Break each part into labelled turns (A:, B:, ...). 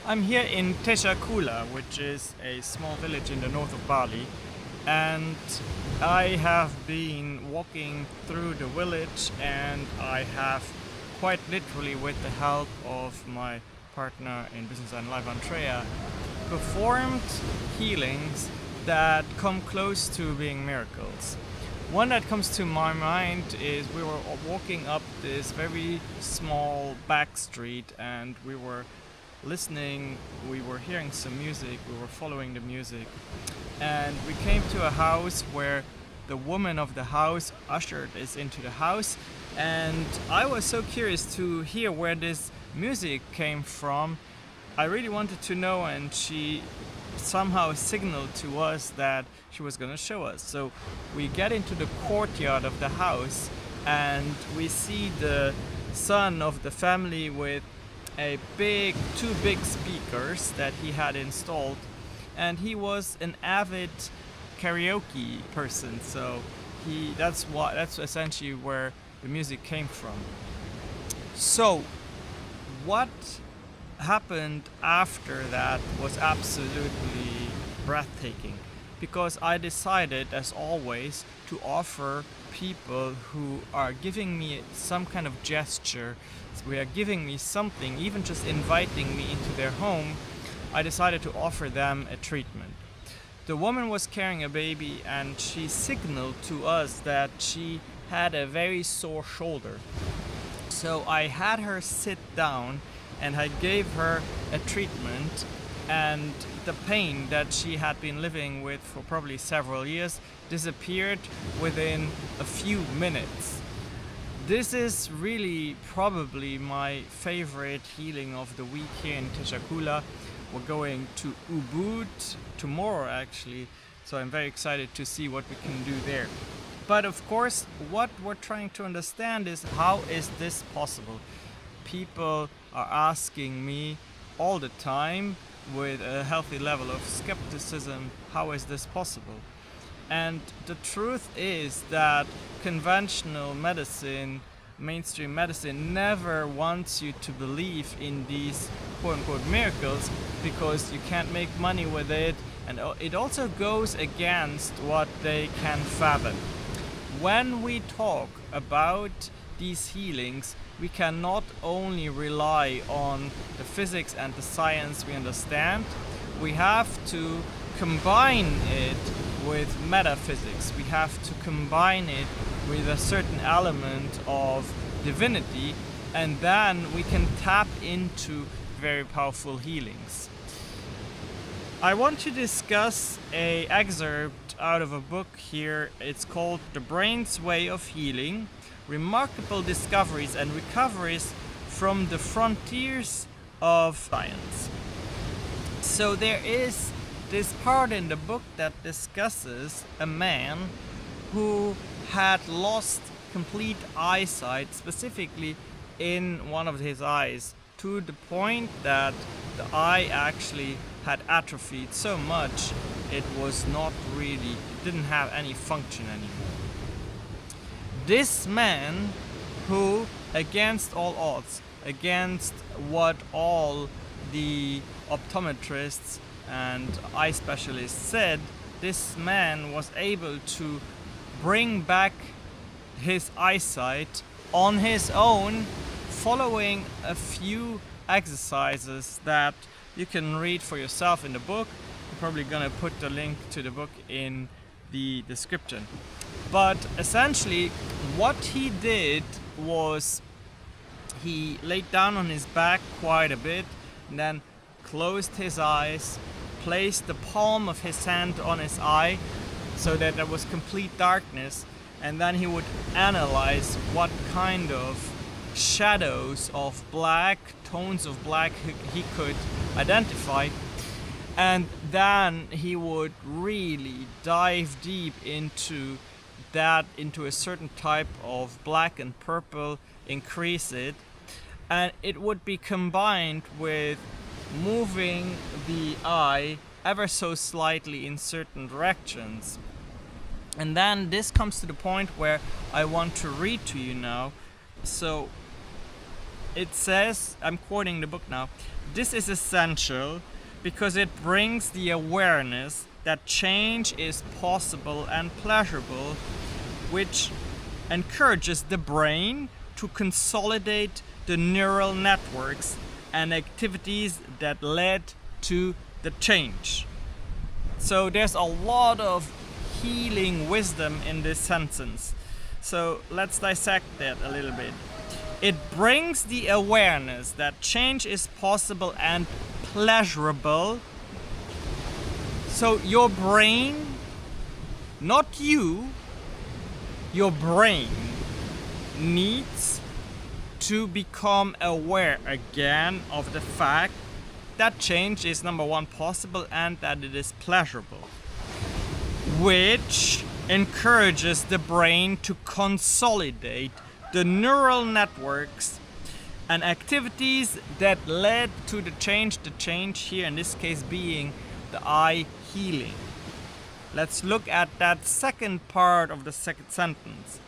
A: I'm here in Tejakula, which is a small village in the north of Bali, and I have been walking through the village, and I have quite literally, with the help of my partner in business and life, Andrea, performed healings that come close to being miracles. One that comes to my mind is we were walking up this very small back street, and we were listening, we were hearing some music, we were following the music, and we came to a house where the woman of the house ushered us into the house, and I was so curious to hear where this music came from. I really wanted to know, and she somehow signaled to us that she was going to show us. So we get into the courtyard of the house, and we see the son of the family with two big speakers that he had installed, and he was an avid karaoke person. So that's essentially where the music came from. So what happened after that was absolutely breathtaking, because I decided, as always, to offer people who are giving me some kind of gesture, who are giving me something, even just inviting me into their home. I decided to offer them a treatment. The woman was carrying a baby, and she signaled to us that she had a very sore shoulder. So I had her sit down, and I gave her a treatment, and the pain that she had been living with for probably several years disappeared within a few minutes. This is really probably my favorite healing of the week here in Tejakula. We're going to Ubud tomorrow, actually, so I'm very excited to see what we can do there. But of course, what we're trying to understand is, how is this possible? People are asking me all the time, with a healthy level of skepticism, how is this possible? And the truth is that conventional medicine, mainstream medicine, never wants you to believe in these quote-unquote miracles, because you can't make money with it, and it also goes against what they can fathom. When we talk about these healings, we can not only rely on the physics and the science we understand, we have to combine it with metaphysics. We have to combine it with a certain element of divinity, and then we can tap into very powerful healings. I want to discuss an excerpt out of a book here. It's called The Brain's Way of Healing: Remarkable Discoveries and Recoveries from the Frontiers of Science. So there is this part in the book that discusses a man who had lost complete eyesight, specifically in one of his eyes, to the point that the eye actually had atrophied so much it didn't have any function anymore. This man, who, against all odds, against what all the optometrists and eye specialists said, this man was able to bring back his eyesight on his own, following a few exercises that you can read for yourself in the book. I'm probably gonna put the link to the book in the description. But essentially, what he did was he laid down on his back quite a bit, and then closed his eyes, placed the palm of his hand on his eye so that there was complete darkness, and then he would analyze what kind of shadows of black, tones of black he could identify. And then he would really dive deep into a certain type of black and purple, increase it, and it would be combined with moving the eye ever so slightly in certain directions. And then this comes to the point where I want to read to you now. So it says, I'm quoting the book now, this is essential because it brings the awareness that change is possible and pleasurable, which encourages the brain to consolidate the neural networks and activities that led to the change. So there's a lot of healing wisdom in this sentence. So let's dissect that a little bit. It brings the awareness that change is possible and pleasurable. So your brain, not you, your brain needs to become aware again of the fact that change is, number one, possible and that it is pleasurable, which encourages the brain to consolidate the neural networks and activities that led to the change here in this case being the eye healing. Let's look at that second part of the second sentence,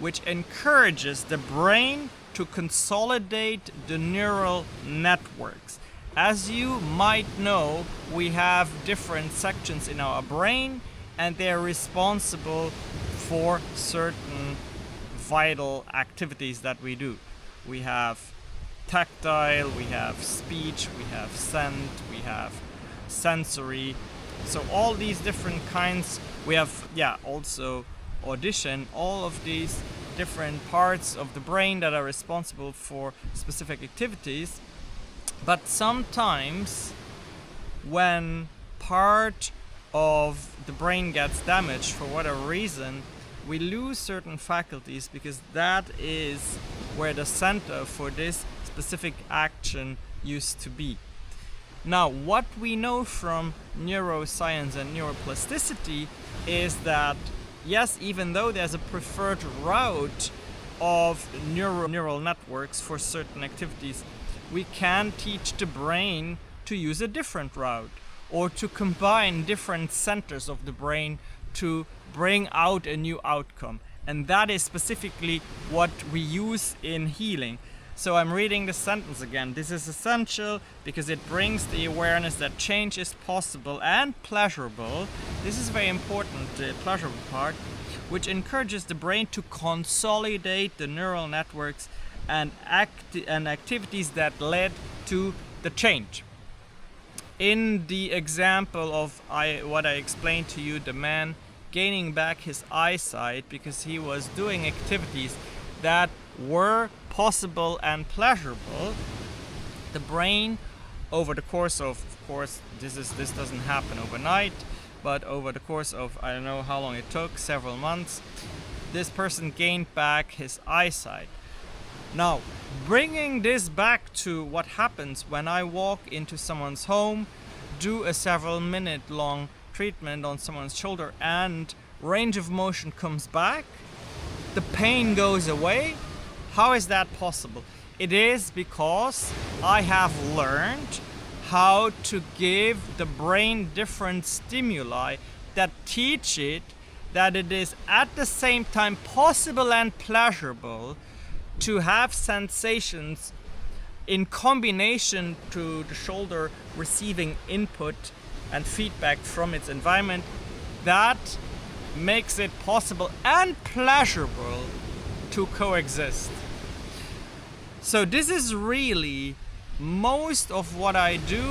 A: which encourages the brain to consolidate the neural networks. As you might know, we have different sections in our brain and they're responsible for certain vital activities that we do. We have tactile, we have speech, we have scent, we have sensory. So all these different kinds, we have also audition, all of these different parts of the brain that are responsible for specific activities. But sometimes when part of the brain gets damaged for whatever reason, we lose certain faculties because that is where the center for this specific action used to be. Now, what we know from neuroscience and neuroplasticity is that, yes, even though there's a preferred route of neural networks for certain activities, we can teach the brain to use a different route or to combine different centers of the brain to bring out a new outcome. And that is specifically what we use in healing. So I'm reading the sentence again. This is essential because it brings the awareness that change is possible and pleasurable. This is very important, the pleasurable part, which encourages the brain to consolidate the neural networks and activities that led to the change. In the example of what I explained to you, the man gaining back his eyesight because he was doing activities that were possible and pleasurable, the brain over the course of course this doesn't happen overnight, but over the course of, I don't know how long it took, several months, this person gained back his eyesight. Now, bringing this back to what happens when I walk into someone's home, do a several minute long treatment on someone's shoulder and range of motion comes back, the pain goes away. How is that possible? It is because I have learned how to give the brain different stimuli that teach it that it is at the same time possible and pleasurable to have sensations in combination to the shoulder receiving input and feedback from its environment that makes it possible and pleasurable to coexist. So this is really most of what I do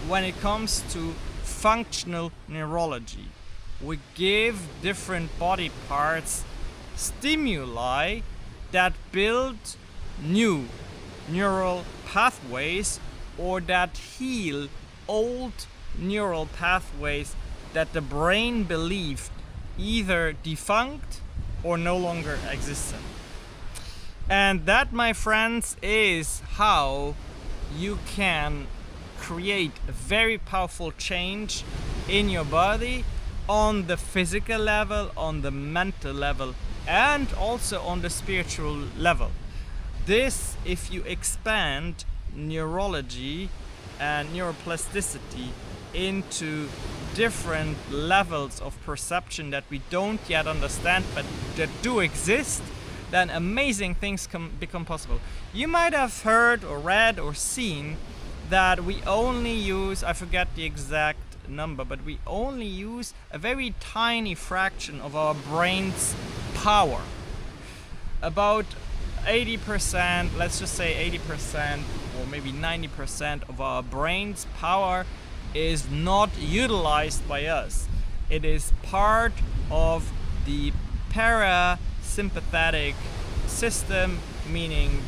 A: when it comes to functional neurology. We give different body parts stimuli that build new neural pathways or that heal old neural pathways that the brain believed either defunct or no longer existent. And that, my friends, is how you can create a very powerful change in your body on the physical level, on the mental level, and also on the spiritual level. This, if you expand neurology and neuroplasticity into different levels of perception that we don't yet understand but that do exist, then amazing things become possible. You might have heard or read or seen that we only use, I forget the exact number, but we only use a very tiny fraction of our brain's power. About 80%, let's just say 80% or maybe 90% of our brain's power is not utilized by us. It is part of the parasympathetic system, meaning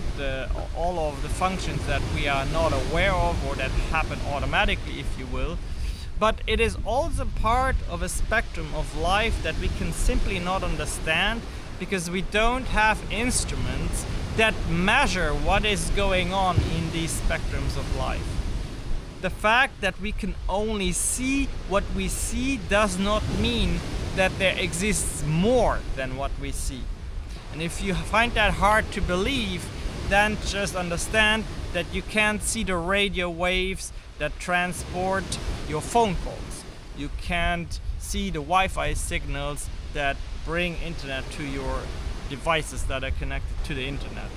A: all of the functions that we are not aware of or that happen automatically, if you will. But it is also part of a spectrum of life that we can simply not understand because we don't have instruments that measure what is going on in these spectrums of life. The fact that we can only see what we see does not mean that there exists more than what we see. And if you find that hard to believe, then just understand that you can't see the radio waves that transport your phone calls. You can't see the Wi-Fi signals that bring internet to your devices that are connected to the internet.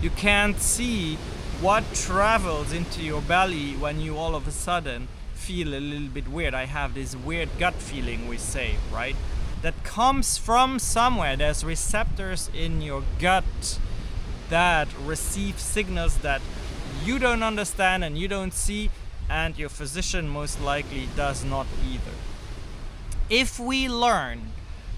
A: You can't see what travels into your belly when you all of a sudden feel a little bit weird. I have this weird gut feeling, we say, right? That comes from somewhere. There's receptors in your gut that receive signals that you don't understand and you don't see, and your physician most likely does not either. If we learn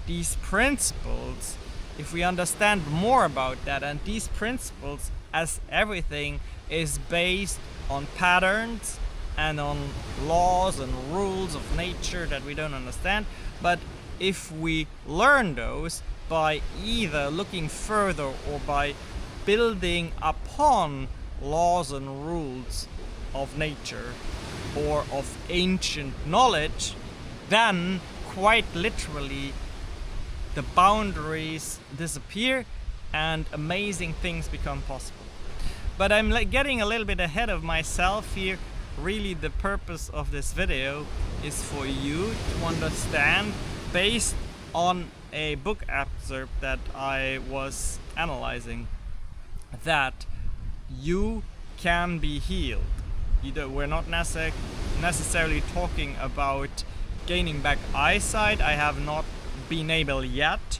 A: these principles, if we understand more about that, and these principles, as everything, is based on patterns and on laws and rules of nature that we don't understand, but if we learn those by either looking further or by building upon laws and rules of nature or of ancient knowledge, then quite literally the boundaries disappear and amazing things become possible. But I'm getting a little bit ahead of myself here. Really, the purpose of this video is for you to understand, based on a book excerpt that I was analyzing, that you can be healed. We're not necessarily talking about gaining back eyesight. I have not been able yet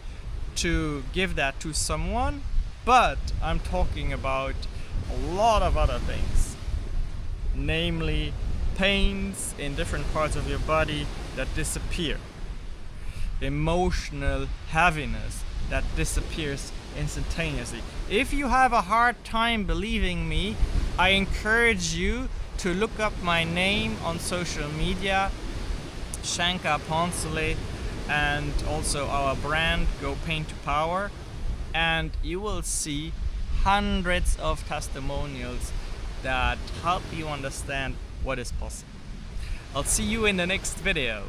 A: to give that to someone, but I'm talking about a lot of other things, namely pains in different parts of your body that disappear, emotional heaviness that disappears instantaneously. If you have a hard time believing me, I encourage you to look up my name on social media, Shankar Ponsule, and also our brand Go Pain to Power, and you will see hundreds of testimonials that help you understand what is possible. I'll see you in the next video.